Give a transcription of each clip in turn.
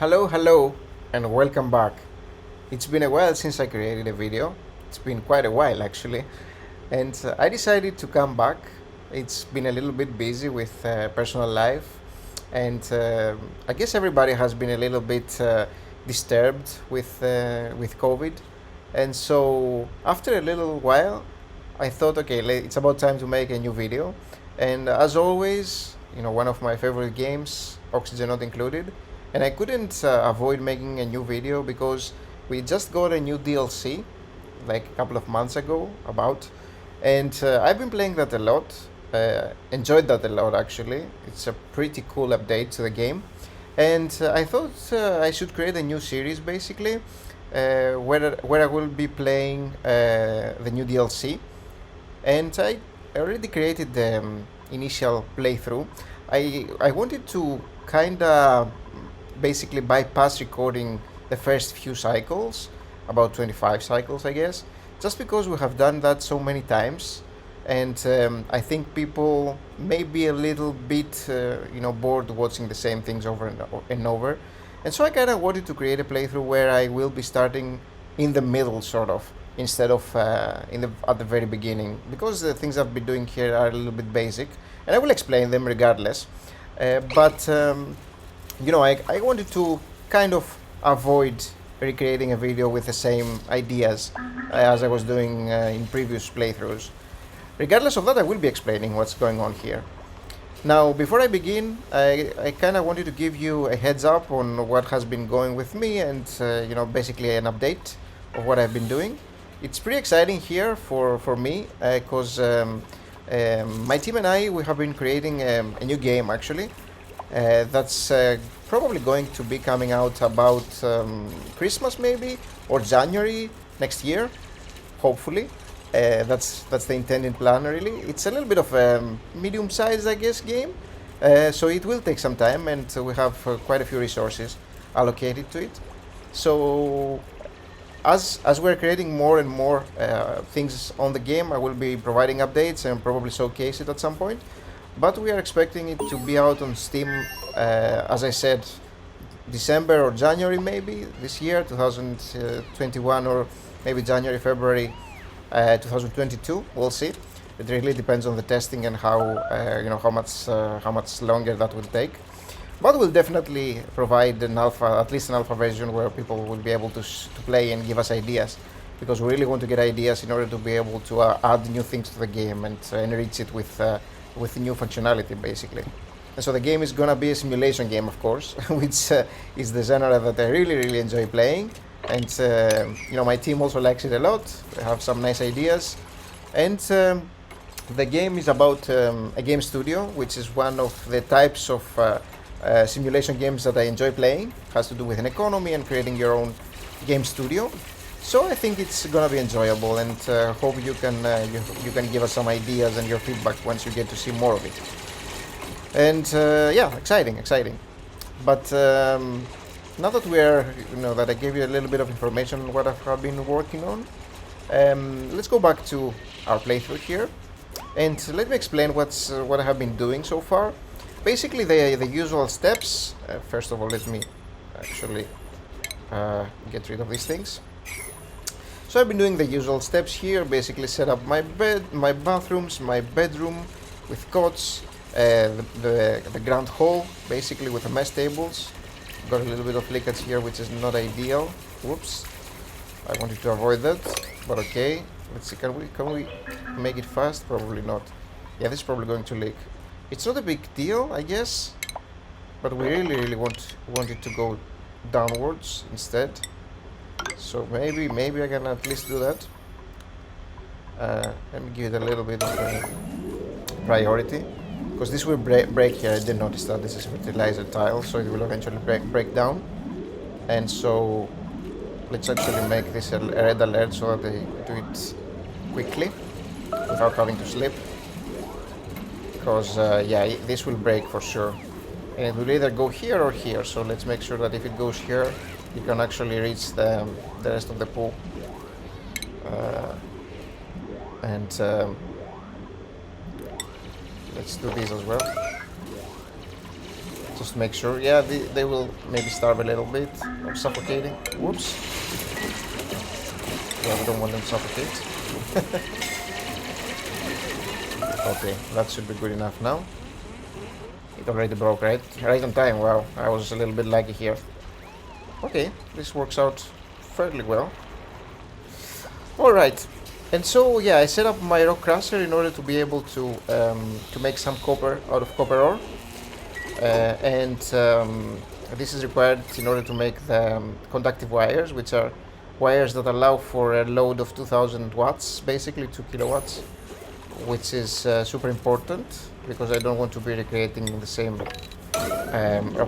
Hello, and welcome back. It's been a while since I created a video. It's been quite a while actually, and I decided to come back. It's been a little bit busy with personal life, and I guess everybody has been a little bit disturbed with COVID, and so after a little while, I thought, okay, it's about time to make a new video, and as always, one of my favorite games, Oxygen not included, and I couldn't avoid making a new video because we just got a new DLC like a couple of months ago about, and I've been playing that a lot. Enjoyed that a lot actually. It's a pretty cool update to the game, and I thought I should create a new series basically, where I will be playing the new DLC, and I already created the initial playthrough. I wanted to kind of basically bypass recording the first few cycles, about 25 cycles, I guess, just because we have done that so many times. And I think people may be a little bit, bored watching the same things over and over. And so I kind of wanted to create a playthrough where I will be starting in the middle, sort of, instead of at the very beginning, because the things I've been doing here are a little bit basic, and I will explain them regardless. But I wanted to kind of avoid recreating a video with the same ideas as I was doing in previous playthroughs. Regardless of that, I will be explaining what's going on here. Now, before I begin, I kind of wanted to give you a heads up on what has been going with me and, basically an update of what I've been doing. It's pretty exciting here for me because my team and we have been creating a new game actually. That's probably going to be coming out about Christmas maybe, or January next year, hopefully. That's the intended plan really. It's a little bit of a medium-sized, I guess, game, so it will take some time, and we have quite a few resources allocated to it. So as we're creating more and more things on the game, I will be providing updates and probably showcase it at some point. But we are expecting it to be out on Steam, as I said, December or January maybe this year, 2021, or maybe January, February 2022. We'll see. It really depends on the testing and how much longer that will take. But we'll definitely provide at least an alpha version where people will be able to play and give us ideas, because we really want to get ideas in order to be able to add new things to the game and enrich it with new functionality basically. And so the game is gonna be a simulation game, of course, which is the genre that I really enjoy playing, and my team also likes it a lot. We have some nice ideas, and the game is about a game studio, which is one of the types of simulation games that I enjoy playing. It has to do with an economy and creating your own game studio. So I think it's gonna be enjoyable, and hope you can give us some ideas and your feedback once you get to see more of it. And exciting. But now that that I gave you a little bit of information on what I've been working on, let's go back to our playthrough here, and let me explain what I have been doing so far. Basically, the usual steps. First of all, let me actually get rid of these things. So I've been doing the usual steps here, basically set up my bed, my bathrooms, my bedroom with cots, the grand hall, basically with the mess tables. Got a little bit of leakage here, which is not ideal. Whoops. I wanted to avoid that, but okay. Let's see, can we make it fast? Probably not. Yeah, this is probably going to leak. It's not a big deal, I guess, but we really want it to go downwards instead. So maybe I can at least do that. Let me give it a little bit of priority, because this will break here. I didn't notice that this is fertilizer tile, so it will eventually break down. And so let's actually make this a red alert so that they do it quickly without having to slip, because this will break for sure, and it will either go here or here. So let's make sure that if it goes here, you can actually reach the rest of the pool. And let's do this as well. just to make sure. Yeah, they will maybe starve a little bit or suffocating. Whoops. Yeah, we don't want them to suffocate. Okay, that should be good enough now. It already broke, right? Right on time. Wow, I was a little bit lucky here. Okay, this works out fairly well. Alright, and so yeah, I set up my rock crusher in order to be able to make some copper out of copper ore. And this is required in order to make the conductive wires, which are wires that allow for a load of 2000 watts, basically 2 kilowatts, which is super important because I don't want to be recreating the same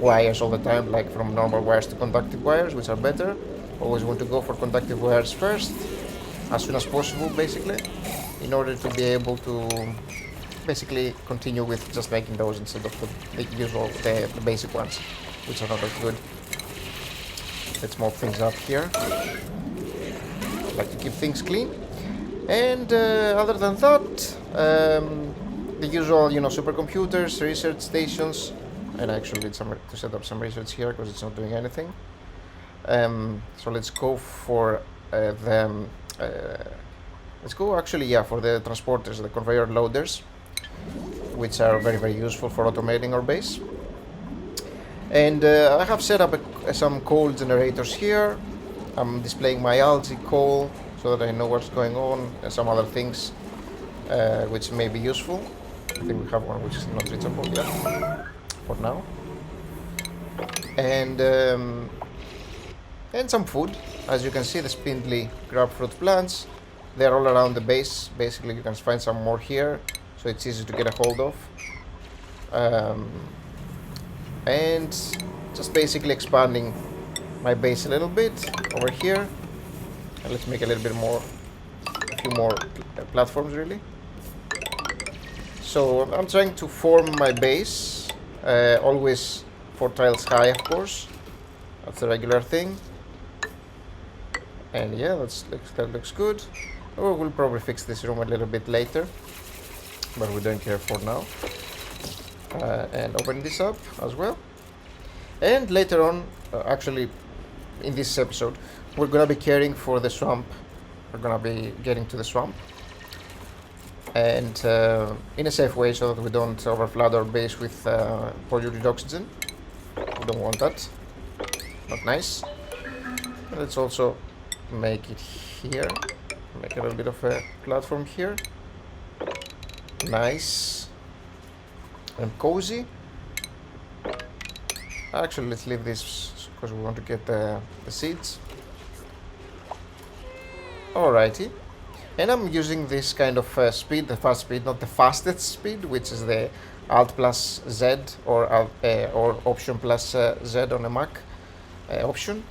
wires all the time, like from normal wires to conductive wires, which are better. Always want to go for conductive wires first, as soon as possible, basically, in order to be able to basically continue with just making those instead of the usual, the basic ones, which are not as good. Let's mop things up here. I like to keep things clean. And other than that, the usual, supercomputers, research stations, and I actually need to set up some research here because it's not doing anything. So let's go for let's go actually, yeah, for the transporters, the conveyor loaders, which are very, very useful for automating our base. And I have set up some coal generators here. I'm displaying my algae coal so that I know what's going on, and some other things which may be useful. I think we have one which is not reachable yet for now. And some food. As you can see, the spindly grapefruit plants, they're all around the base. Basically, you can find some more here, so it's easy to get a hold of. And just basically expanding my base a little bit over here. And let's make a little bit more, a few more platforms really. So I'm trying to form my base, always 4 tiles high, of course. That's a regular thing. And yeah, that looks good. We'll probably fix this room a little bit later, but we don't care for now. And open this up as well. And later on, actually, in this episode, we're gonna be caring for the swamp. We're gonna be getting to the swamp, and in a safe way, so that we don't overflood our base with polluted oxygen. We don't want that. Not nice. And let's also make it here. Make a little bit of a platform here. Nice and cozy. Actually, let's leave this because we want to get the seeds. Alrighty. And I'm using this kind of speed, the fast speed, not the fastest speed, which is the Alt plus Z or Option plus Z on a Mac option.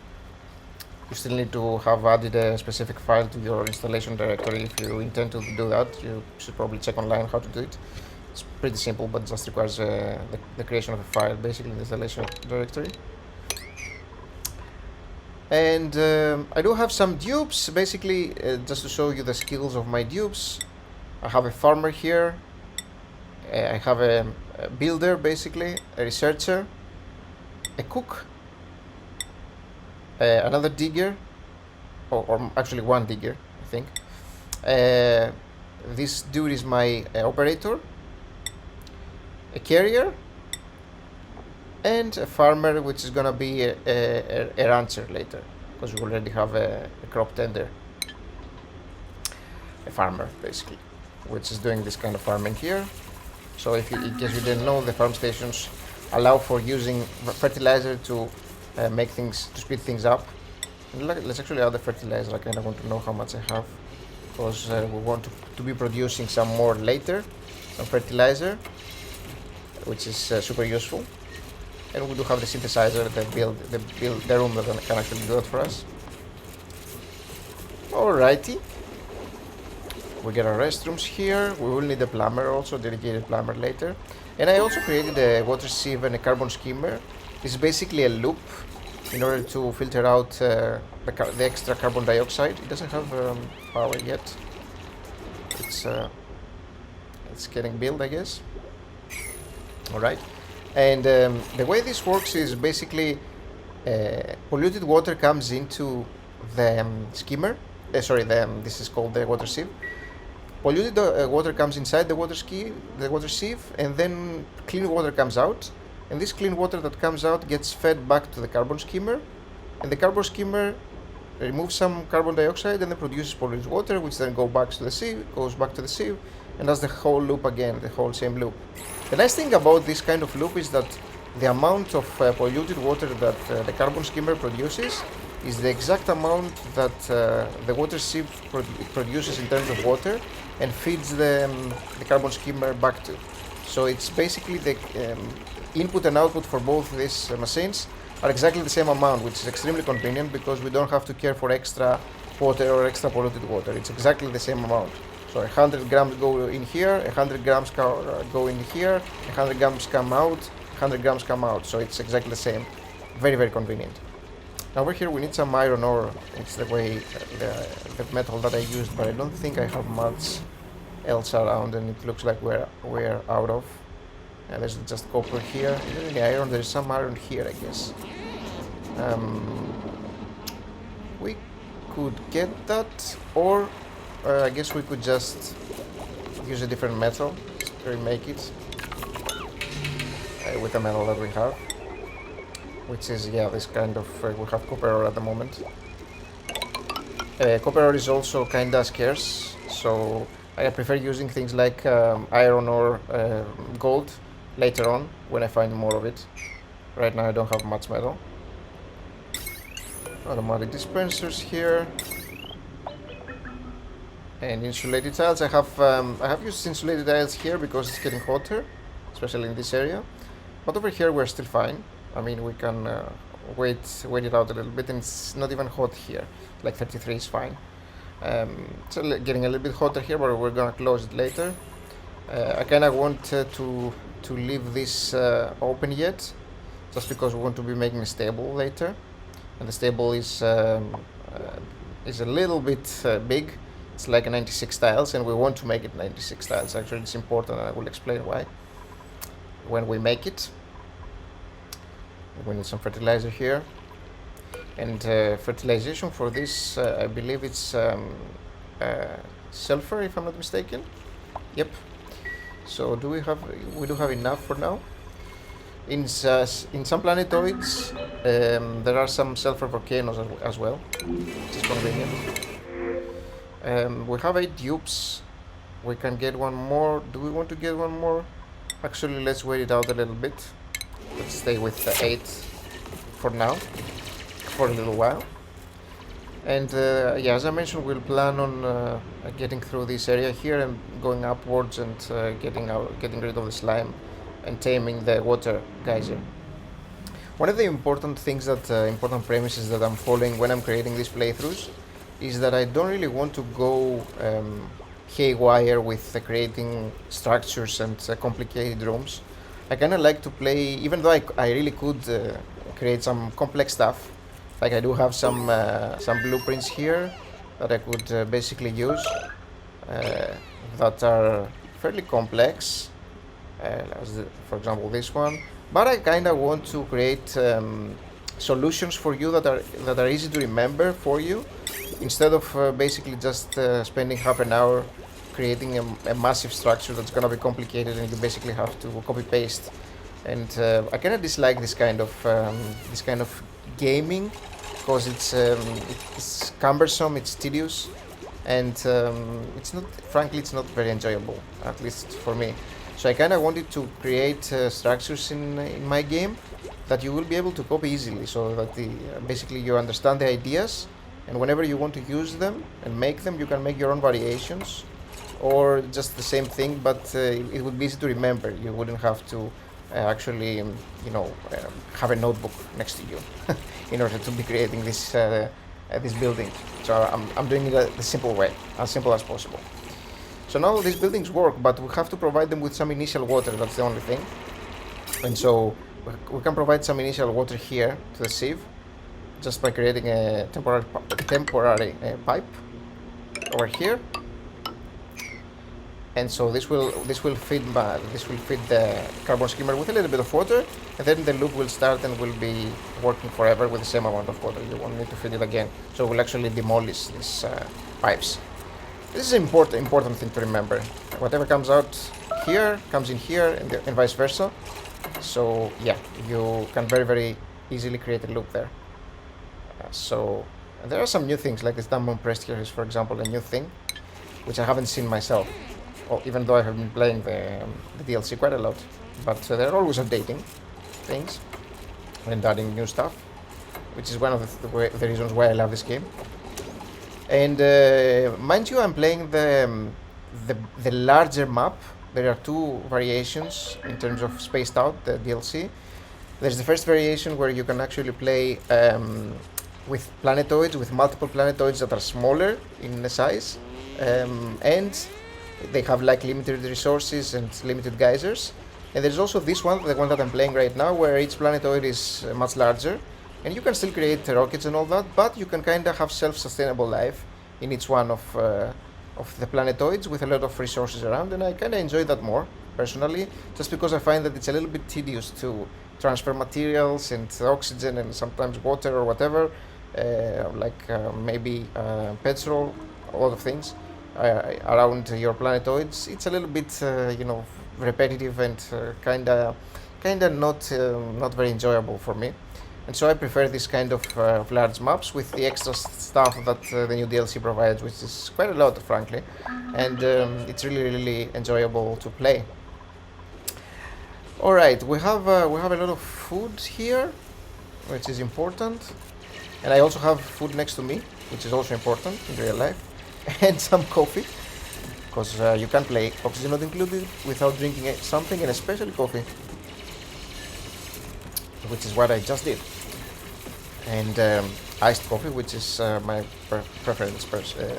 You still need to have added a specific file to your installation directory. If you intend to do that, you should probably check online how to do it. It's pretty simple, but just requires the creation of a file, basically in the installation directory. And I do have some dupes, basically, just to show you the skills of my dupes. I have a farmer here. I have a builder, basically, a researcher, a cook, another digger, or actually one digger, I think. This dude is my operator, a carrier, and a farmer, which is gonna be a rancher later, because we already have a crop tender. A farmer, basically, which is doing this kind of farming here. So if you, in case you didn't know, the farm stations allow for using fertilizer to make things, to speed things up. And let's actually add the fertilizer. I kind of want to know how much I have, because we want to be producing some more later, some fertilizer, which is super useful. And we do have the synthesizer that the room that can actually do it for us. Alrighty. We get our restrooms here. We will need a plumber also, dedicated plumber later. And I also created a water sieve and a carbon skimmer. This is basically a loop in order to filter out the extra carbon dioxide. It doesn't have power yet. It's getting built, I guess. Alright. And the way this works is basically polluted water comes into the skimmer. Sorry, this is called the water sieve. Polluted water comes inside the water sieve, and then clean water comes out. And this clean water that comes out gets fed back to the carbon skimmer, and the carbon skimmer removes some carbon dioxide and then produces polluted water, which then goes back to the sieve, and does the whole loop again, the whole same loop. The nice thing about this kind of loop is that the amount of polluted water that the carbon skimmer produces is the exact amount that the water sieve produces in terms of water and feeds the carbon skimmer back to. So it's basically the input and output for both these machines are exactly the same amount, which is extremely convenient because we don't have to care for extra water or extra polluted water. It's exactly the same amount. So 100 grams go in here, 100 grams go in here, 100 grams come out, 100 grams come out. So it's exactly the same. Very, very convenient. Now over here we need some iron ore. It's the way the metal that I used, but I don't think I have much else around, and it looks like we're out of. And there's just copper here. Isn't any iron? There's some iron here, I guess. We could get that, or I guess we could just use a different metal to remake it with the metal that we have, which is, yeah, this kind of, we have copper ore at the moment. Copper ore is also kinda scarce, so I prefer using things like iron or gold later on when I find more of it. Right now I don't have much metal. Automatic dispensers here. And insulated tiles. I have used insulated tiles here because it's getting hotter, especially in this area. But over here we're still fine. I mean, we can wait it out a little bit, and it's not even hot here. Like 33 is fine. It's getting a little bit hotter here, but we're gonna close it later. I kind of want to leave this open yet, just because we want to be making a stable later, and the stable is a little bit big. It's like 96 tiles, and we want to make it 96 tiles. Actually, it's important, and I will explain why when we make it. We need some fertilizer here, and fertilization for this, I believe it's sulfur, if I'm not mistaken. Yep. So we do have enough for now. In some planetoids, there are some sulfur volcanoes as well, which is convenient. We have 8 dupes. We can get one more. Do we want to get one more? Actually, let's wait it out a little bit. Let's stay with the 8 for now, for a little while. And yeah, as I mentioned, we'll plan on getting through this area here and going upwards and getting rid of the slime and taming the water geyser. One of the important things important premises that I'm following when I'm creating these playthroughs is that I don't really want to go haywire with creating structures and complicated rooms. I kind of like to play, even though I really could create some complex stuff. Like I do have some blueprints here that I could basically use that are fairly complex, for example this one. But I kind of want to create solutions for you that are easy to remember for you, instead of basically just spending half an hour creating a massive structure that's gonna be complicated and you basically have to copy paste. And I kind of dislike this kind of gaming, because it's cumbersome, it's tedious, and frankly it's not very enjoyable, at least for me. So I kind of wanted to create structures in my game that you will be able to copy easily, so that basically you understand the ideas, and whenever you want to use them and make them, you can make your own variations, or just the same thing, but it would be easy to remember. You wouldn't have to actually, have a notebook next to you in order to be creating this building. So I'm doing it the simple way, as simple as possible. So now these buildings work, but we have to provide them with some initial water. That's the only thing. And so we can provide some initial water here to the sieve, just by creating a temporary pipe over here. and so this will feed the carbon skimmer with a little bit of water, and then the loop will start and will be working forever with the same amount of water. You won't need to feed it again, so we'll actually demolish these pipes. This is an important thing to remember. Whatever comes out here comes in here, and vice versa. So yeah, you can very easily create a loop there. So there are some new things, like this dumbbell pressed here is, for example, a new thing, which I haven't seen myself, even though I have been playing the DLC quite a lot. But they're always updating things and adding new stuff, which is one of the reasons why I love this game. And mind you, I'm playing the larger map. There are two variations in terms of spaced out the DLC. There's the first variation where you can actually play with planetoids, with multiple planetoids that are smaller in the size, and they have like limited resources and limited geysers. And there's also this one, the one that I'm playing right now, where each planetoid is much larger, and you can still create rockets and all that, but you can kind of have self-sustainable life in each one of the planetoids with a lot of resources around, and I kind of enjoy that more personally, just because I find that it's a little bit tedious to transfer materials and oxygen and sometimes water or whatever, maybe petrol, a lot of things around your planetoids. It's a little bit, repetitive and kind of not very enjoyable for me. And so I prefer this kind of large maps with the extra stuff that the new DLC provides, which is quite a lot, frankly, and it's really enjoyable to play. All right, we have a lot of food here, which is important, and I also have food next to me, which is also important in real life, and some coffee, because you can't play oxygen not included without drinking something, and especially coffee, which is what I just did, and iced coffee, which is my preference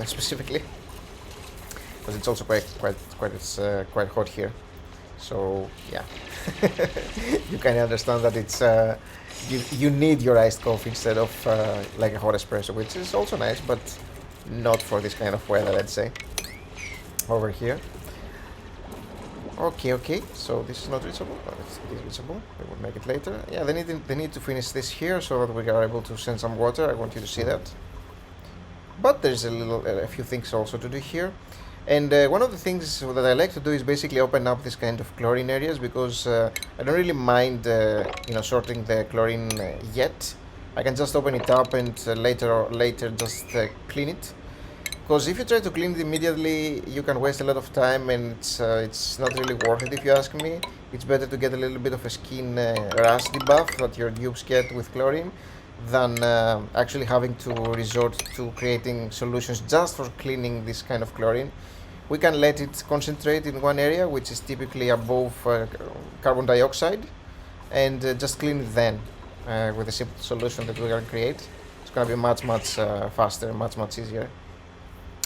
specifically, because it's also quite hot here. So yeah, you can understand that it's you need your iced coffee instead of like a hot espresso, which is also nice, but not for this kind of weather, let's say. Over here. Okay. So this is not reachable, but it is reachable. We will make it later. Yeah, they need to finish this here so that we are able to send some water. I want you to see that. But there's a few things also to do here. And one of the things that I like to do is basically open up this kind of chlorine areas, because I don't really mind, sorting the chlorine yet. I can just open it up and later just clean it. Because if you try to clean it immediately, you can waste a lot of time, and it's not really worth it, if you ask me. It's better to get a little bit of a skin rust debuff that your dupes get with chlorine than actually having to resort to creating solutions just for cleaning this kind of chlorine. We can let it concentrate in one area, which is typically above carbon dioxide, and just clean it then with a simple solution that we can create. It's going to be much faster, much easier.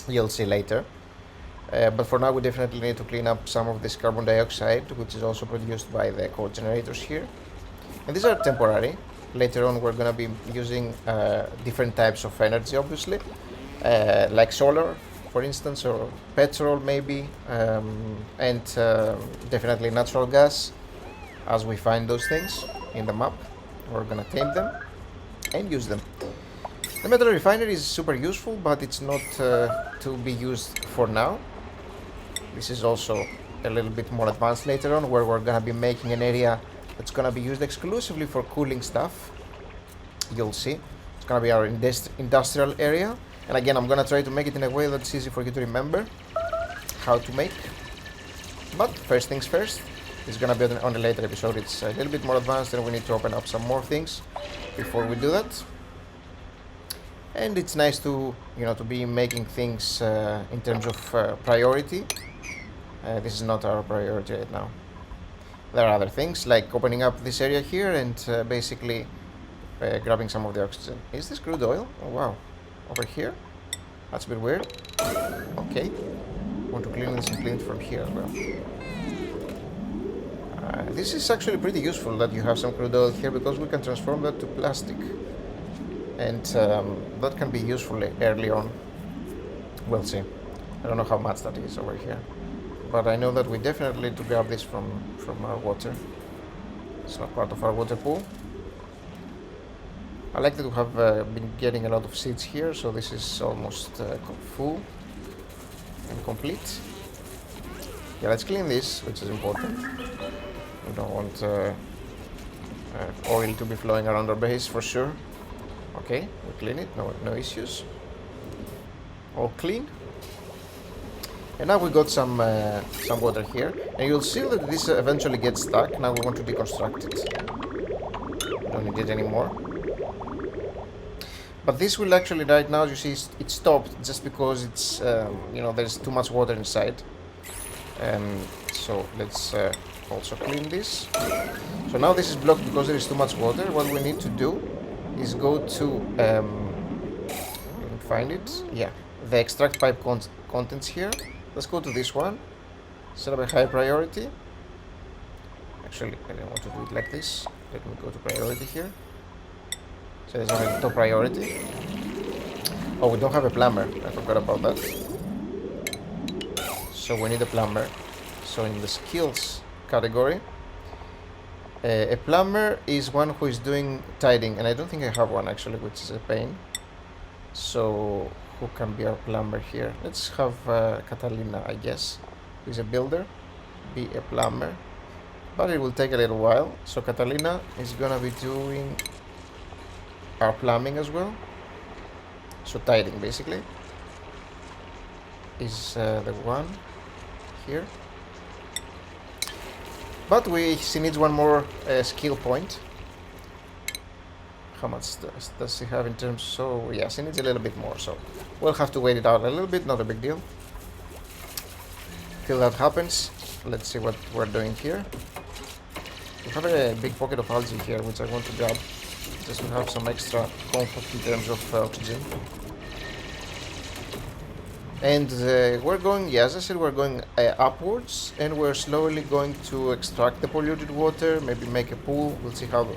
You'll see later. But for now, we definitely need to clean up some of this carbon dioxide, which is also produced by the coal generators here. And these are temporary. Later on, we're going to be using different types of energy, obviously, like solar, for instance, or petrol maybe, and definitely natural gas. As we find those things in the map, we're going to tame them and use them. The metal refinery is super useful, but it's not to be used for now. This is also a little bit more advanced later on, where we're going to be making an area that's going to be used exclusively for cooling stuff. You'll see. It's going to be our industrial area. And again, I'm going to try to make it in a way that's easy for you to remember how to make. But first things first, it's going to be on a later episode. It's a little bit more advanced, and we need to open up some more things before we do that. And it's nice to be making things in terms of priority. This is not our priority right now. There are other things like opening up this area here and basically grabbing some of the oxygen. Is this crude oil? Oh wow. Over here? That's a bit weird. Okay. Want to clean this and clean it from here as well. This is actually pretty useful that you have some crude oil here, because we can transform that to plastic. And that can be useful early on. We'll see. I don't know how much that is over here. but I know that we definitely need to grab this from our water. It's not part of our water pool. I like that we have been getting a lot of seeds here, so this is almost full and complete. Yeah, let's clean this, which is important. We don't want oil to be flowing around our base for sure. Okay, we clean it, no issues. All clean. And now we got some water here, and you'll see that this eventually gets stuck. Now we want to deconstruct it. We don't need it anymore. But this will actually, right now, you see, it stopped just because it's, there's too much water inside. So let's also clean this. So now this is blocked because there is too much water. What we need to do is go to, let me find it. Yeah, the extract pipe contents here. Let's go to this one. Set up a high priority. Actually, I don't want to do it like this. Let me go to priority here. So there's only top priority. Oh, we don't have a plumber. I forgot about that. So we need a plumber. So in the skills category, a plumber is one who is doing tidying, and I don't think I have one actually, which is a pain. So who can be our plumber here? Let's have Catalina, I guess, who is a builder, be a plumber. But it will take a little while. So Catalina is gonna be doing our plumbing as well. So tidying basically is the one here. But she needs one more skill point. How much does she have in terms? So yeah, she needs a little bit more. So we'll have to wait it out a little bit. Not a big deal. Till that happens, let's see what we're doing here. We have a big pocket of algae here, which I want to grab, just to have some extra comfort in terms of oxygen. And we're going, yeah, as I said, we're going upwards, and we're slowly going to extract the polluted water, maybe make a pool. We'll see how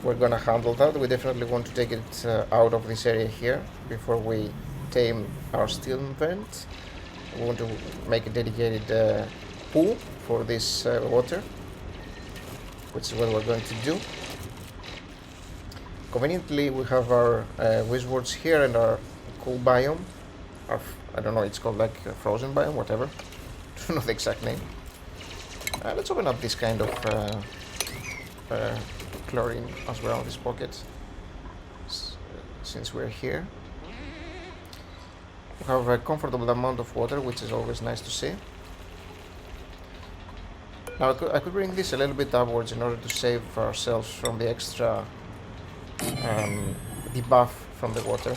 we're gonna handle that. We definitely want to take it out of this area here before we tame our steel vent. We want to make a dedicated pool for this water, which is what we're going to do. Conveniently, we have our wizwards here and our cool biome. I don't know, it's called like a frozen biome, whatever. I don't know the exact name. Let's open up this kind of chlorine as well, this pocket, since we're here. We have a comfortable amount of water, which is always nice to see. Now I could bring this a little bit upwards in order to save ourselves from the extra debuff from the water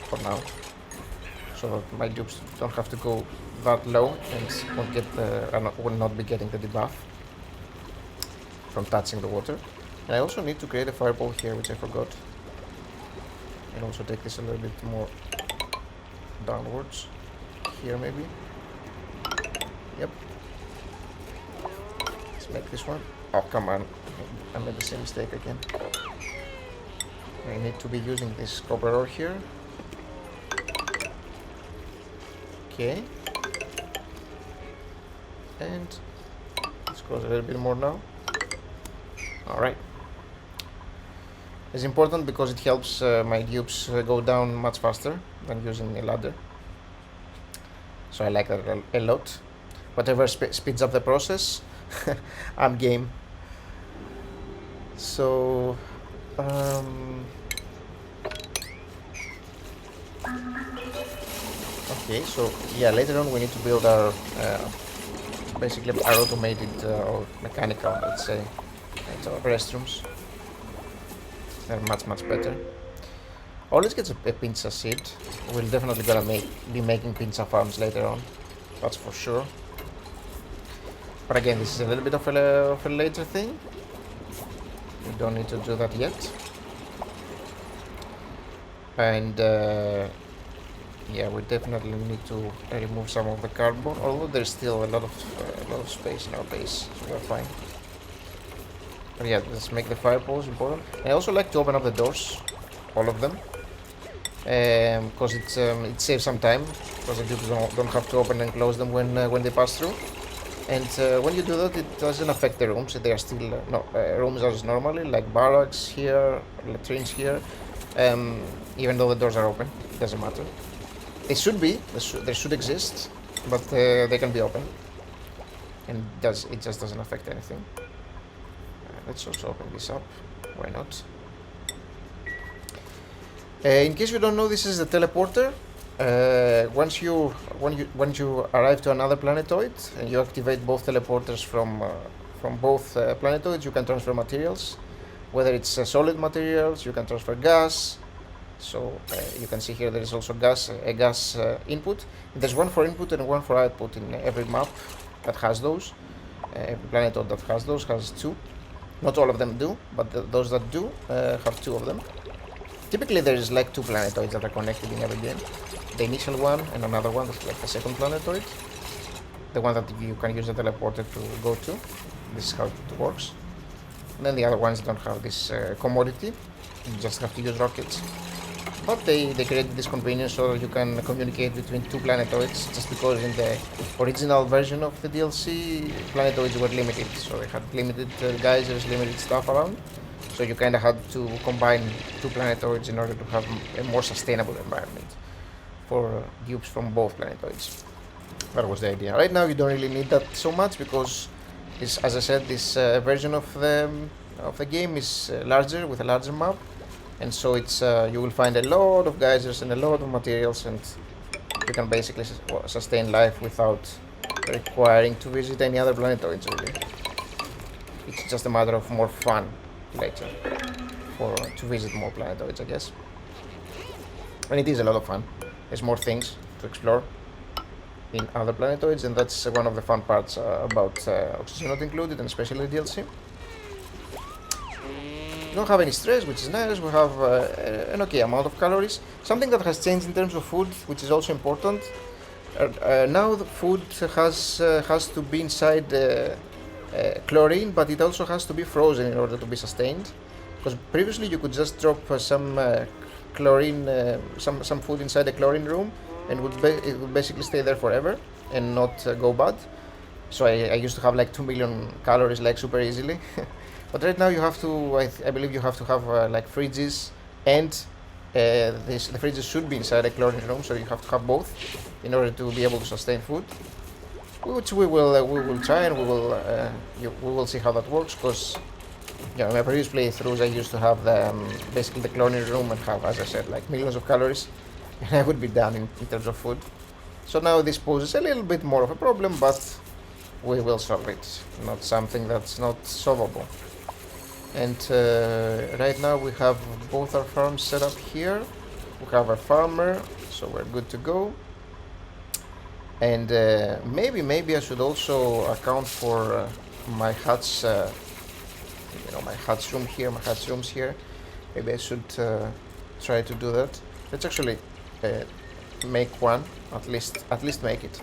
for now, so that my dupes don't have to go that low and will not be getting the debuff from touching the water. And I also need to create a fireball here, which I forgot, and also take this a little bit more downwards here maybe. Yep. Let's make this one. Oh, come on. I made the same mistake again. I need to be using this copper ore here. Okay. And let's close a little bit more now. Alright. It's important because it helps my dupes go down much faster than using a ladder. So I like that a lot. Whatever speeds up the process, I'm game. So okay, so yeah, later on we need to build our basically our automated or mechanical, let's say, restrooms. They're much better. Always gets a pinza seed. We're definitely gonna be making pinza farms later on, that's for sure. But again, this is a little bit of a later thing. We don't need to do that yet. And yeah, we definitely need to remove some of the carbon, although there's still a lot of space in our base, so we're fine. But yeah, let's make the fireballs important. I also like to open up the doors, all of them, because it saves some time, because the cubes don't have to open and close them when they pass through. And when you do that, it doesn't affect the rooms. They are still rooms as normally, like barracks here, latrines here. Um, Even though the doors are open, it doesn't matter. They should be. They should exist, but they can be open, and it just doesn't affect anything. Let's also open this up. Why not? In case you don't know, this is the teleporter. Once you arrive to another planetoid and you activate both teleporters from both planetoids, you can transfer materials. Whether it's solid materials, you can transfer gas. So you can see here there is also a gas input. There's one for input and one for output in every map that has those. Every planetoid that has those has two. Not all of them do, but those that do have two of them. Typically there is like two planetoids that are connected in every game. The initial one and another one that's like the second planetoid. The one that you can use the teleporter to go to. This is how it works. And then the other ones don't have this commodity. You just have to use rockets. But they created this convenience so you can communicate between two planetoids, just because in the original version of the DLC, planetoids were limited. So they had limited geysers, limited stuff around. So you kind of had to combine two planetoids in order to have a more sustainable environment for dupes from both planetoids. That was the idea. Right now you don't really need that so much because, as I said, this version of the game is larger, with a larger map, and so it's you will find a lot of geysers and a lot of materials, and you can basically sustain life without requiring to visit any other planetoids. Really, it's just a matter of more fun later to visit more planetoids, I guess. And it is a lot of fun. There's more things to explore in other planetoids, and that's one of the fun parts about Oxygen Not Included, and especially the DLC. We don't have any stress, which is nice. We have an okay amount of calories. Something that has changed in terms of food, which is also important. Now the food has to be inside chlorine, but it also has to be frozen in order to be sustained. Because previously you could just drop some chlorine, some food inside the chlorine room, and it would basically stay there forever and not go bad. So I used to have like 2 million calories like super easily. But right now you have to, I believe you have to have like fridges, and the fridges should be inside a chlorine room, so you have to have both in order to be able to sustain food. Which we will try, and we will see how that works, because in my previous playthroughs I used to have basically the chlorine room and have, as I said, like millions of calories, and I would be done in terms of food. So now this poses a little bit more of a problem, but we will solve it. Not something that's not solvable. And right now we have both our farms set up here. We have our farmer, so we're good to go. And maybe I should also account for my huts, my huts room here, my huts rooms here. Maybe I should try to do that. Let's actually make one, at least make it.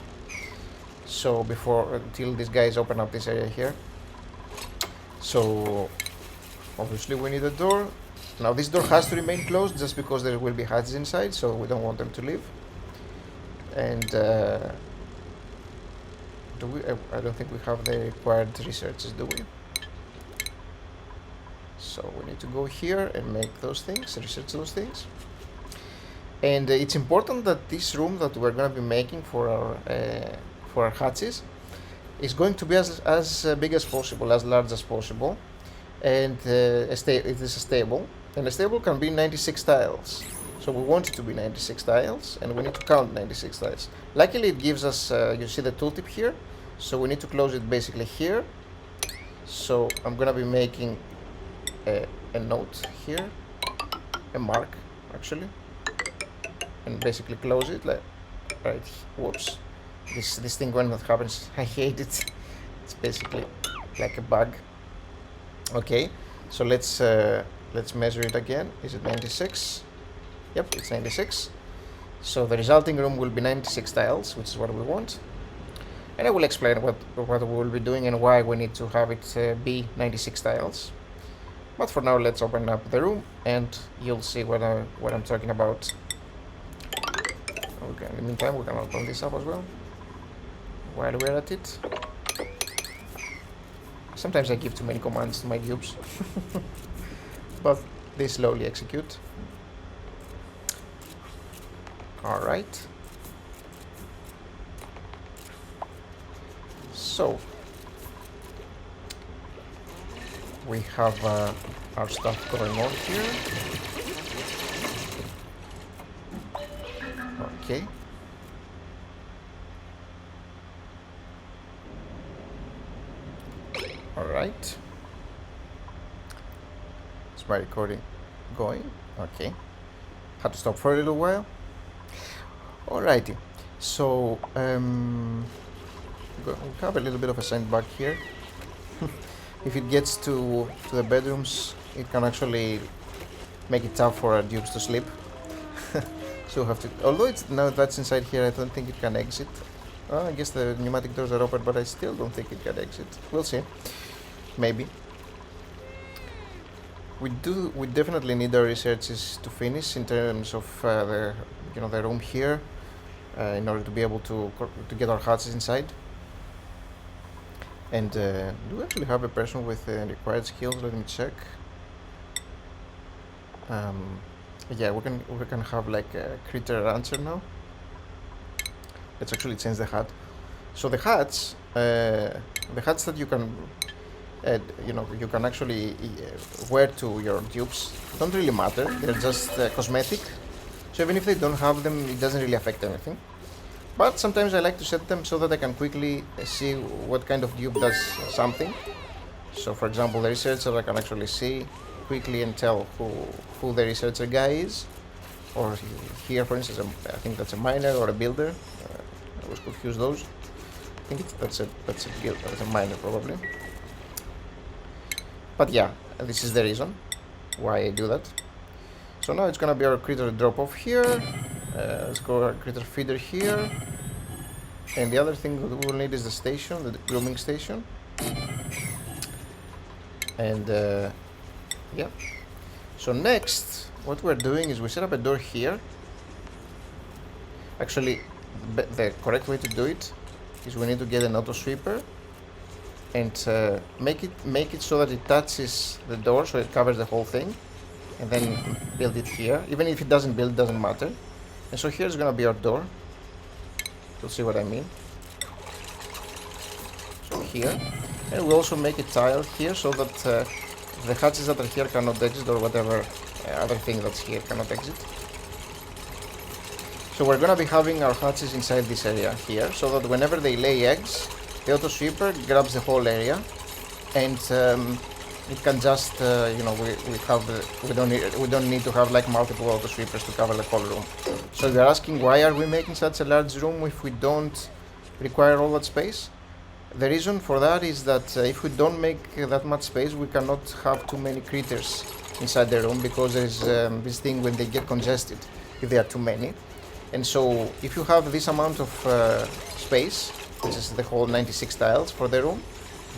So until these guys open up this area here. So obviously we need a door. Now this door has to remain closed just because there will be huts inside, so we don't want them to leave. And I don't think we have the required researches, do we? So we need to go here and make those things, research those things. And it's important that this room that we're going to be making for our hatches is going to be as big as possible, as large as possible, and it is stable. And a stable can be 96 tiles. So we want it to be 96 tiles, and we need to count 96 tiles. Luckily it gives us, you see the tooltip here, so we need to close it basically here. So I'm gonna be making a note here, a mark actually, and basically close it like right. Whoops, this thing when that happens, I hate it. It's basically like a bug. Okay, so let's measure it again. Is it 96? Yep, it's 96. So the resulting room will be 96 tiles, which is what we want. And I will explain what we will be doing and why we need to have it be 96 tiles. But for now, let's open up the room and you'll see what I'm talking about Okay, in the meantime, we can open this up as well while we're at it. Sometimes I give too many commands to my cubes, but they slowly execute. Alright. So, we have our stuff going on here. Okay. Alright. Is my recording going? Okay. Had to stop for a little while. Alrighty. So, we have a little bit of a sandbag here. If it gets to the bedrooms, it can actually make it tough for our dupes to sleep. So we have to, although it's now that's inside here, I don't think it can exit. I guess the pneumatic doors are open, but I still don't think it can exit. We'll see. Maybe. We definitely need our researches to finish in terms of the room here, in order to be able to get our hatches inside. And do we actually have a person with required skills? Let me check. Yeah, we can have like a critter rancher now. Let's actually change the hat. So the hats that you can, you can actually wear to your dupes don't really matter. They're just cosmetic. So even if they don't have them, it doesn't really affect anything. But sometimes I like to set them so that I can quickly see what kind of dupe does something. So for example, the researcher, I can actually see quickly and tell who the researcher guy is. Or here, for instance, I think that's a miner or a builder. I always confuse those. I think that's a miner probably. But yeah, this is the reason why I do that. So now it's gonna be our critter drop off here. Let's go our critter feeder here. And the other thing that we will need is the station, the grooming station. And yeah. So next, what we're doing is we set up a door here. Actually, the correct way to do it is we need to get an auto sweeper and make it so that it touches the door, so it covers the whole thing, and then build it here. Even if it doesn't build, it doesn't matter. And so here's gonna be our door. You'll see what I mean. So here, and we also make a tile here so that the hatches that are here cannot exit, or whatever other thing that's here cannot exit. So we're gonna be having our hatches inside this area here, so that whenever they lay eggs, the auto sweeper grabs the whole area, and it can just we don't need to have like multiple auto sweepers to cover the whole room. So you're asking, why are we making such a large room if we don't require all that space? The reason for that is that if we don't make that much space, we cannot have too many critters inside the room, because there's this thing when they get congested if there are too many. And so if you have this amount of space, which is the whole 96 tiles for the room,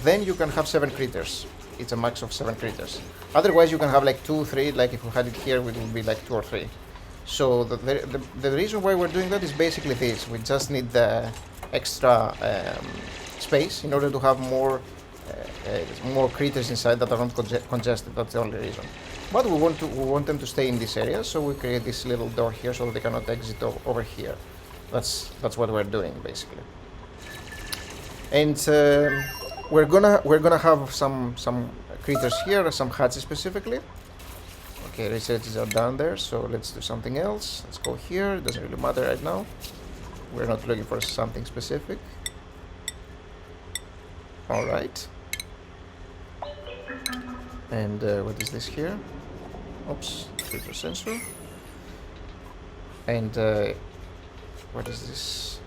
then you can have 7 critters. It's a max of 7 critters. Otherwise you can have like 2, 3, like if we had it here, it would be like 2 or 3. So the reason why we're doing that is basically this. We just need the extra space in order to have more critters inside that are not congested. That's the only reason. But we want them to stay in this area, so we create this little door here so that they cannot exit over here. That's what we're doing basically. And we're gonna have some critters here, some hatches specifically. Okay, researches are down there, so let's do something else. Let's go here. It doesn't really matter right now. We're not looking for something specific. All right. And what is this here? Oops, filter sensor. And what is this?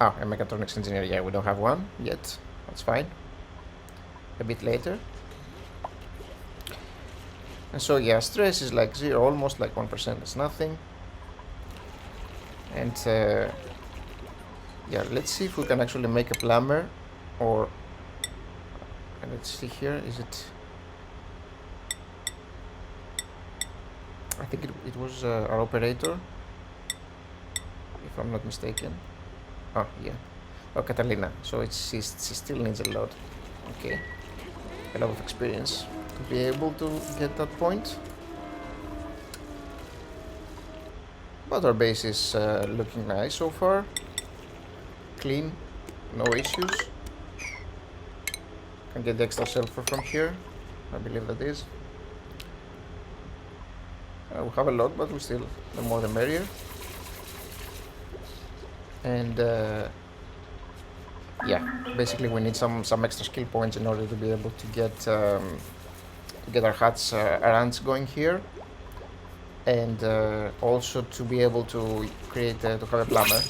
Ah, a mechatronics engineer. Yeah, we don't have one yet. That's fine. A bit later. And so yeah, stress is like 0, almost like 1%. It's nothing. And yeah, let's see if we can actually make a plumber, or let's see here. Is it? I think it was our operator. if I'm not mistaken. Oh, yeah. Oh, Catalina. So she still needs a lot. Okay. A lot of experience to be able to get that point. But our base is looking nice so far. Clean. No issues. Can get the extra sulfur from here. I believe that is. We have a lot, but we still, the more the merrier. And yeah, basically we need some extra skill points in order to be able to get our huts, runs going here, and also to be able to create to have a plumber.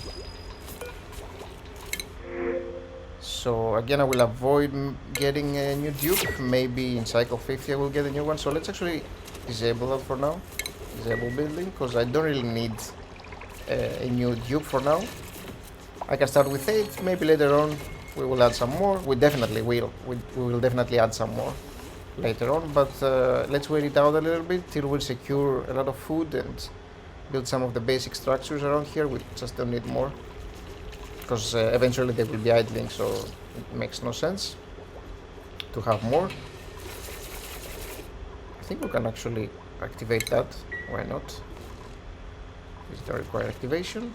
So again, I will avoid getting a new dupe. Maybe in cycle 50 I will get a new one. So let's actually disable that for now. Disable building, because I don't really need a new dupe for now. I can start with 8, maybe later on we will add some more. We definitely will. We will definitely add some more later on, but let's wait it out a little bit till we secure a lot of food and build some of the basic structures around here. We just don't need more, because eventually they will be idling, so it makes no sense to have more. I think we can actually activate that. Why not? Does it require activation?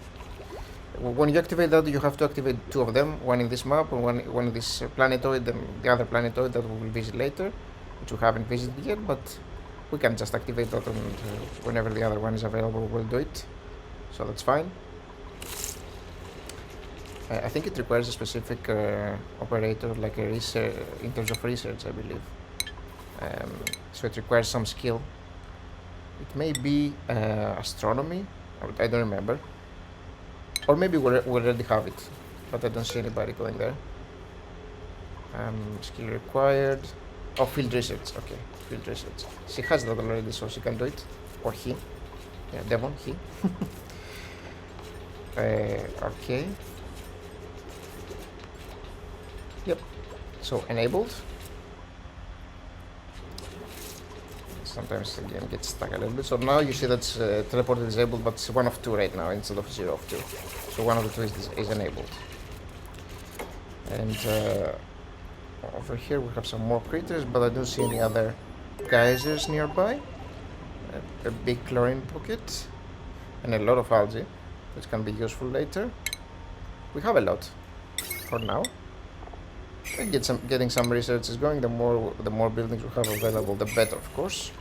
When you activate that, you have to activate 2 of them, one in this map and one in this planetoid, and the other planetoid that we will visit later, which we haven't visited yet, but we can just activate that, and whenever the other one is available we'll do it, so that's fine. I think it requires a specific operator, like a research, in terms of research, I believe. So it requires some skill. It may be astronomy, I don't remember. Or maybe we already have it, but I don't see anybody going there. Skill required. Oh, field research. Okay, field research. She has that already, so she can do it. Or he. Yeah, Devon, he. Okay. Yep. So, enabled. Sometimes the game gets stuck a little bit. So now you see that's teleported disabled, but it's 1 of 2 right now instead of 0 of 2. So 1 of the 2 is enabled. And over here we have some more critters, but I don't see any other geysers nearby. A big chlorine pocket and a lot of algae, which can be useful later. We have a lot for now. And getting some research is going. The more buildings we have available, the better, of course,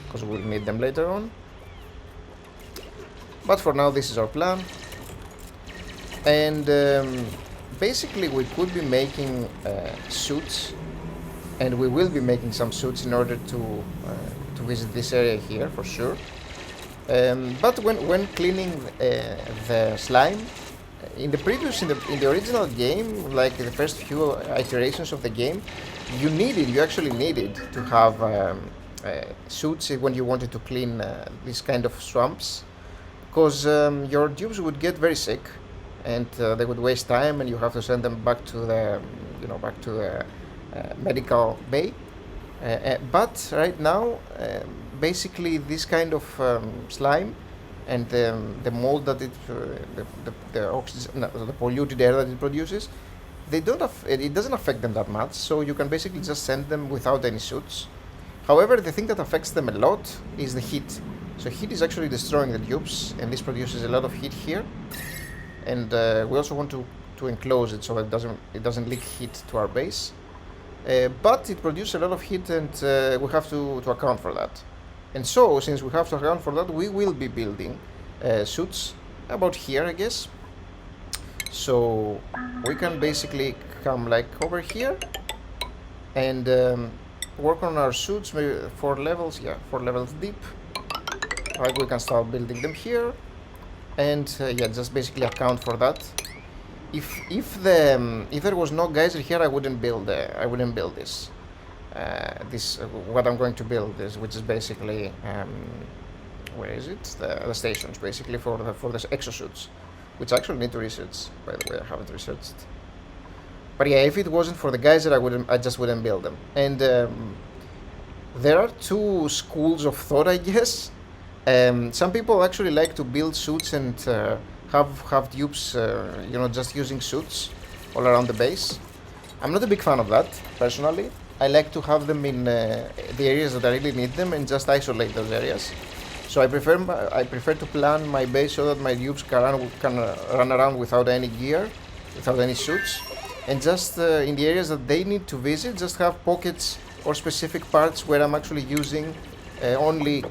because we'll need them later on. But for now, this is our plan. And basically, we could be making suits, and we will be making some suits in order to visit this area here for sure. But when cleaning the slime. In the original game, like the first few iterations of the game, you actually needed to have suits when you wanted to clean these kind of swamps, because your dupes would get very sick, and they would waste time, and you have to send them back to the medical bay. But right now, basically, this kind of slime and the mold that the oxygen, the polluted air that it produces, it doesn't affect them that much. So you can basically just send them without any suits. However, the thing that affects them a lot is the heat. So heat is actually destroying the dupes, and this produces a lot of heat here. And we also want to enclose it so it doesn't leak heat to our base. But it produces a lot of heat, and we have to account for that. And so, since we have to account for that, we will be building suits about here, I guess. So we can basically come like over here and work on our suits, maybe 4 levels, 4 levels deep. Like we can start building them here, and just basically account for that. If there was no geyser here, I wouldn't build this. What I'm going to build is, which is basically where is it? The stations, basically for the exosuits, which I actually need to research. By the way, I haven't researched. But yeah, if it wasn't for the geyser, I just wouldn't build them. And there are 2 schools of thought, I guess. Some people actually like to build suits and have dupes, you know, just using suits all around the base. I'm not a big fan of that personally. I like to have them in the areas that I really need them and just isolate those areas. So I prefer to plan my base so that my dupes can run around without any gear, without any suits, and just in the areas that they need to visit, just have pockets or specific parts where I'm actually using only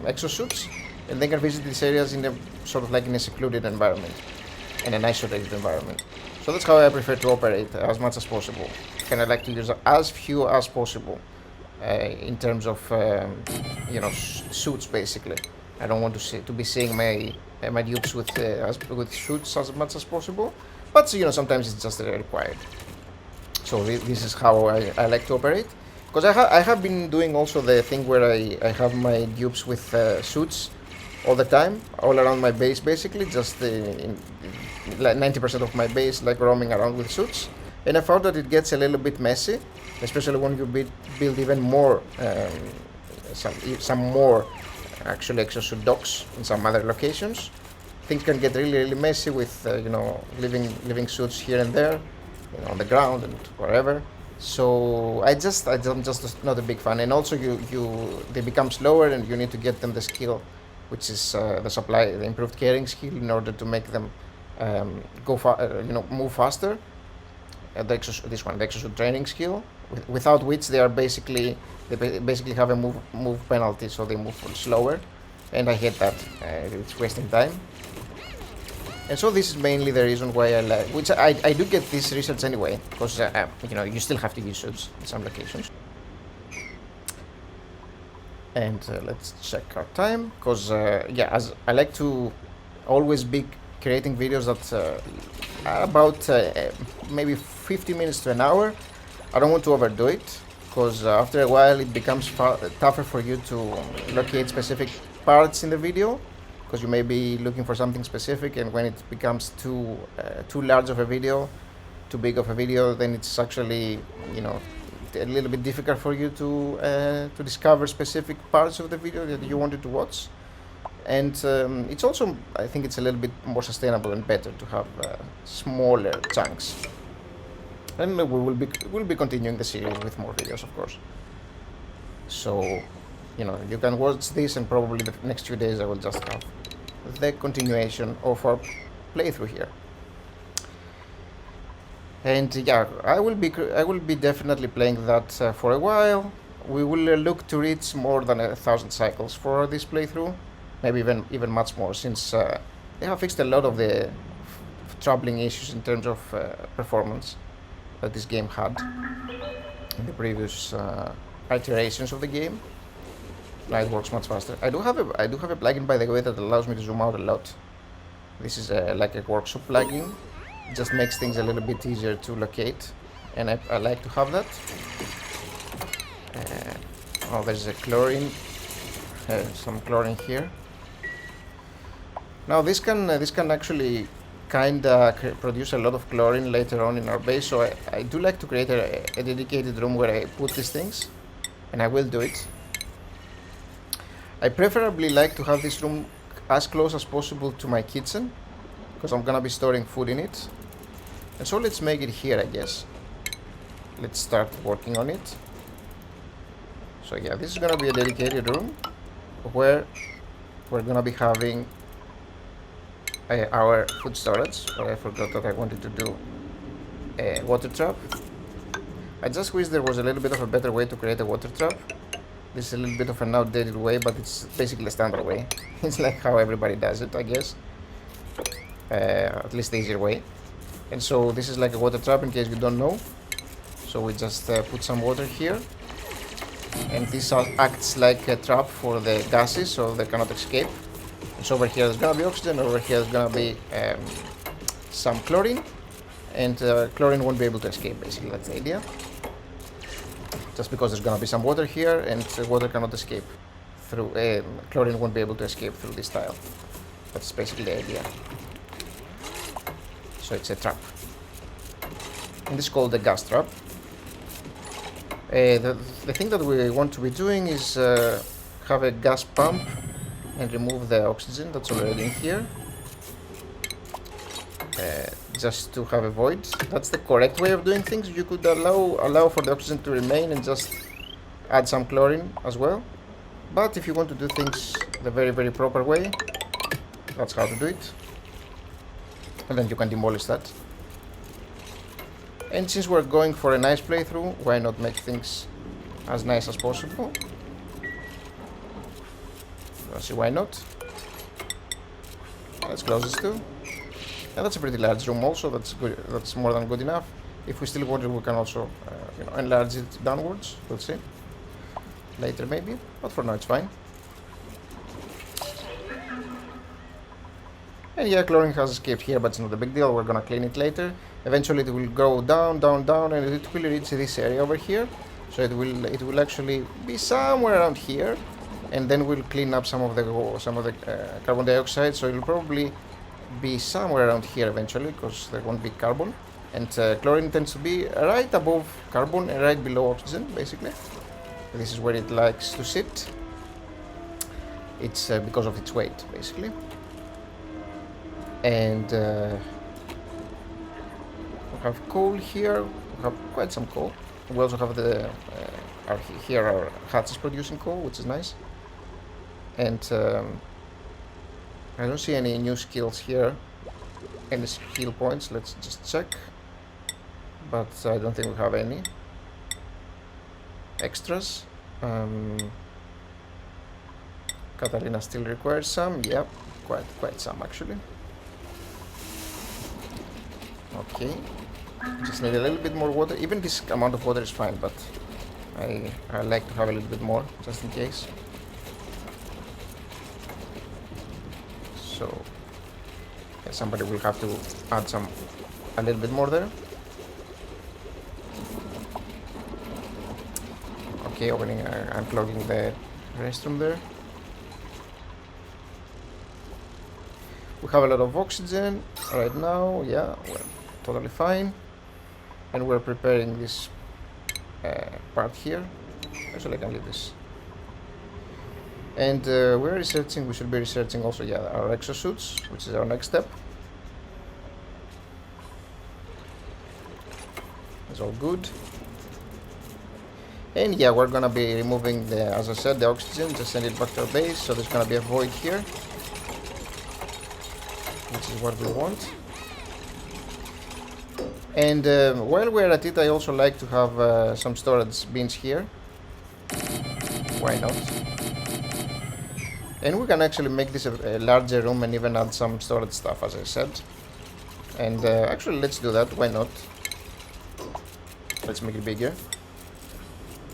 exosuits, and they can visit these areas in a sort of like in a secluded environment, in an isolated environment. So that's how I prefer to operate as much as possible. And I like to use as few as possible in terms of you know, suits basically. I don't want to be seeing my dupes with suits as much as possible, but you know, sometimes it's just required. So this is how I like to operate. Because I have been doing also the thing where I have my dupes with suits all the time, all around my base basically, just in like 90% of my base, like roaming around with suits. And I found that it gets a little bit messy, especially when you build even more, some more actually exosuit docks in some other locations. Things can get really messy with you know, living suits here and there, you know, on the ground and wherever. So I'm just not a big fan. And also they become slower, and you need to get them the skill, which is the improved carrying skill, in order to make them you know, move faster. The exosuit training skill, without which they basically have a move penalty, so they move slower, and I hate that. It's wasting time. And so this is mainly the reason why I like, which I do get this research anyway, because you know, you still have to use suits in some locations. And let's check our time, because yeah, as I like to always be creating videos that are about maybe 50 minutes to an hour. I don't want to overdo it, because after a while it becomes tougher for you to locate specific parts in the video, because you may be looking for something specific, and when it becomes too large of a video, too big of a video, then it's actually, you know, a little bit difficult for you to discover specific parts of the video that you wanted to watch. And it's also, I think it's a little bit more sustainable and better to have smaller chunks. And we'll be continuing the series with more videos, of course. So, you know, you can watch this, and probably the next few days I will just have the continuation of our playthrough here. And yeah, I will be definitely playing that for a while. We will look to reach more than 1,000 cycles for this playthrough, maybe even much more, since they have fixed a lot of the troubling issues in terms of performance that this game had in the previous iterations of the game. Now it works much faster. I do have a plugin, by the way, that allows me to zoom out a lot. This is like a workshop plugin. It just makes things a little bit easier to locate, and I like to have that. Oh, there's a chlorine, some chlorine here. Now this can actually kinda produce a lot of chlorine later on in our base, so I do like to create a dedicated room where I put these things, and I will do it. I preferably like to have this room as close as possible to my kitchen, because I'm gonna be storing food in it. And so let's make it here, I guess. Let's start working on it. So yeah, this is gonna be a dedicated room where we're gonna be having our food storage. But I forgot that I wanted to do a water trap. I just wish there was a little bit of a better way to create a water trap. This is a little bit of an outdated way, but it's basically a standard way. It's like how everybody does it, I guess. At least the easier way. And so this is like a water trap, in case you don't know. So we just put some water here, and this acts like a trap for the gases, so they cannot escape. And so over here there's gonna be oxygen, over here there's gonna be some chlorine, and chlorine won't be able to escape, basically. That's the idea. Just because there's gonna be some water here, and water cannot escape through, chlorine won't be able to escape through this tile. That's basically the idea. So it's a trap, and this is called the gas trap. The thing that we want to be doing is have a gas pump and remove the oxygen that's already in here. just to have a void. That's the correct way of doing things. You could allow for the oxygen to remain and just add some chlorine as well. But if you want to do things the very, very proper way, that's how to do it. And then you can demolish that. And since we're going for a nice playthrough, why not make things as nice as possible? Let's see, why not? Let's close this too. And that's a pretty large room also, that's good. That's more than good enough. If we still want it, we can also enlarge it downwards. We'll see. Later maybe, but for now it's fine. And yeah, chlorine has escaped here, but it's not a big deal. We're gonna clean it later. Eventually it will go down, down, down, and it will reach this area over here. So it will actually be somewhere around here, and then we'll clean up some of the carbon dioxide. So it'll probably be somewhere around here eventually, because there won't be carbon. And chlorine tends to be right above carbon and right below oxygen, basically. This is where it likes to sit. It's because of its weight, basically. And we have coal here. We have quite some coal. We also have our hut is producing coal, which is nice. And I don't see any new skills here, any skill points. Let's just check. But I don't think we have any extras. Catalina still requires some. Yep, quite some actually. Okay, just need a little bit more water. Even this amount of water is fine, but I like to have a little bit more just in case. So yeah, somebody will have to add a little bit more there. Okay, unclogging the restroom there. We have a lot of oxygen right now. Yeah, we're totally fine. And we're preparing this part here. Actually, I can leave this. And we're researching, we should be researching also, yeah, our exosuits, which is our next step. It's all good. And yeah, we're gonna be removing the, as I said, the oxygen, just send it back to our base. So there's gonna be a void here, which is what we want. And while we're at it, I also like to have some storage bins here. Why not? And we can actually make this a larger room and even add some storage stuff, as I said. And actually, let's do that. Why not? Let's make it bigger.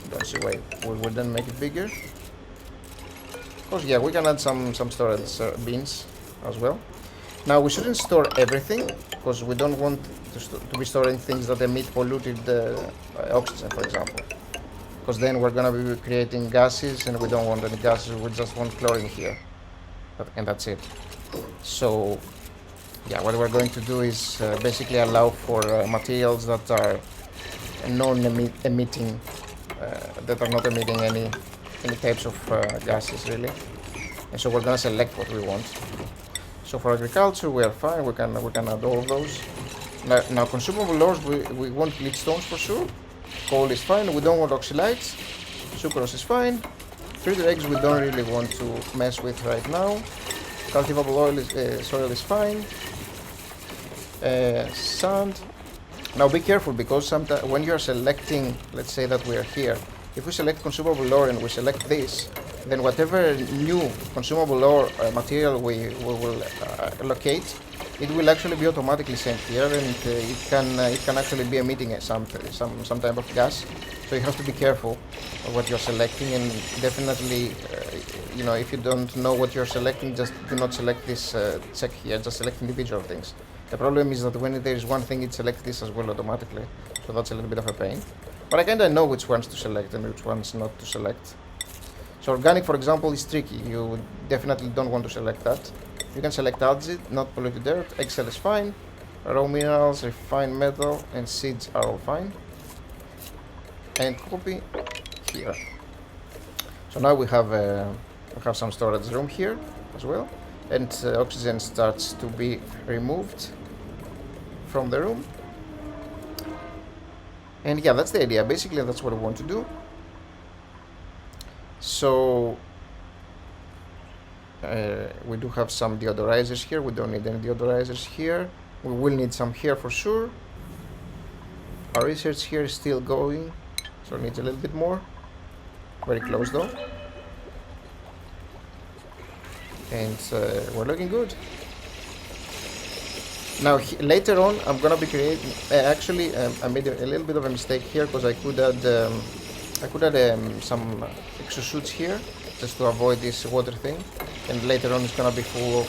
Don't see why we wouldn't make it bigger. Of course, yeah, we can add some storage bins as well. Now, we shouldn't store everything, because we don't want to be storing things that emit polluted oxygen, for example. Because then we're going to be creating gases, and we don't want any gases, we just want chlorine here. And that's it. So, yeah, what we're going to do is basically allow for materials that are non-emitting, that are not emitting any types of gases, really. And so we're going to select what we want. So for agriculture, we are fine. We can add all of those. Now consumable ores, we want bleach stones for sure. Coal is fine. We don't want oxylites. Sucrose is fine. Filter eggs we don't really want to mess with right now. Cultivable soil is fine. Sand. Now be careful, because sometimes when you are selecting, let's say that we are here. If we select consumable ore and we select this, then whatever new consumable ore material we will locate, it will actually be automatically sent here, and it can actually be emitting some type of gas. So you have to be careful of what you're selecting, and definitely, if you don't know what you're selecting, just do not select this check here. Just select individual things. The problem is that when there is one thing, it selects this as well automatically. So that's a little bit of a pain. But I kind of know which ones to select and which ones not to select. So organic, for example, is tricky. You definitely don't want to select that. You can select algae, not polluted dirt. Excel is fine. Raw minerals, refined metal, and seeds are all fine. And copy here. So now we have some storage room here as well, and oxygen starts to be removed. from the room. And yeah, that's the idea. Basically, that's what I want to do. So we do have some deodorizers here. We don't need any deodorizers here. We will need some here for sure. Our research here is still going, so it needs a little bit more. Very close though. And we're looking good. Now later on I'm gonna be creating, actually I made a little bit of a mistake here, because I could add some exosuits here just to avoid this water thing, and later on it's gonna be full of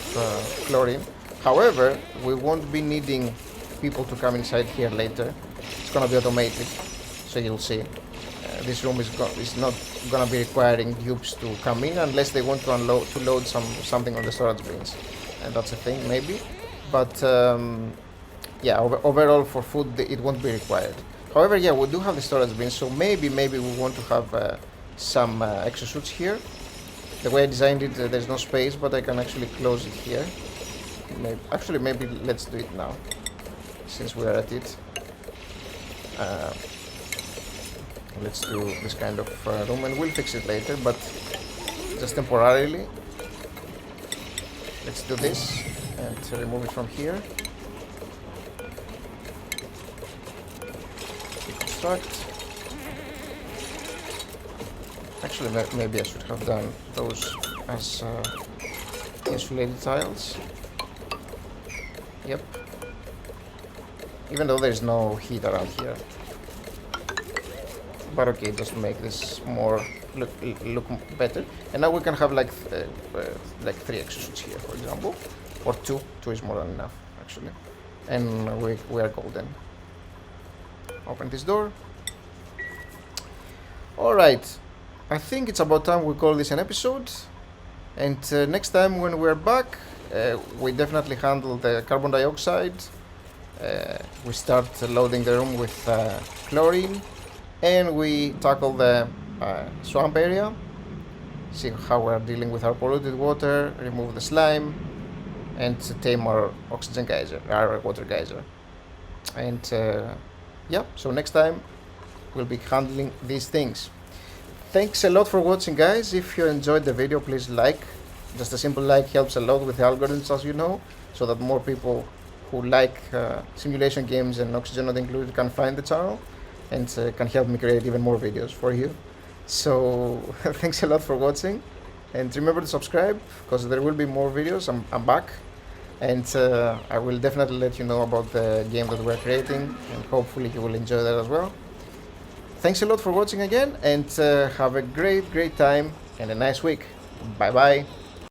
chlorine. However, we won't be needing people to come inside here later. It's gonna be automated, so you'll see. This room is not gonna be requiring dupes to come in unless they want to load something on the storage bins, and that's a thing maybe. But yeah, overall for food it won't be required. However, yeah, we do have the storage bins, so maybe we want to have some exosuits here. The way I designed it, there's no space, but I can actually close it here. Maybe let's do it now, since we are at it. Let's do this kind of room, and we'll fix it later, but just temporarily. Let's do this and remove it from here. Deconstruct. Actually, maybe I should have done those as insulated tiles. Yep. Even though there's no heat around here. But okay, just to make this more look better. And now we can have like 3 exosuits here, for example, or 2. 2 is more than enough, actually. And we are golden. Open this door. All right, I think it's about time we call this an episode. And next time when we're back, we definitely handle the carbon dioxide. We start loading the room with chlorine. And we tackle the swamp area, see how we're dealing with our polluted water, remove the slime, and tame our oxygen geyser, our water geyser. And yeah, so next time we'll be handling these things. Thanks a lot for watching, guys. If you enjoyed the video, please like. Just a simple like helps a lot with the algorithms, as you know, so that more people who like simulation games and oxygen not included can find the channel. And can help me create even more videos for you. So thanks a lot for watching, and remember to subscribe, because there will be more videos. I'm back, and I will definitely let you know about the game that we're creating, and hopefully you will enjoy that as well. Thanks a lot for watching again, and have a great time and a nice week. Bye bye.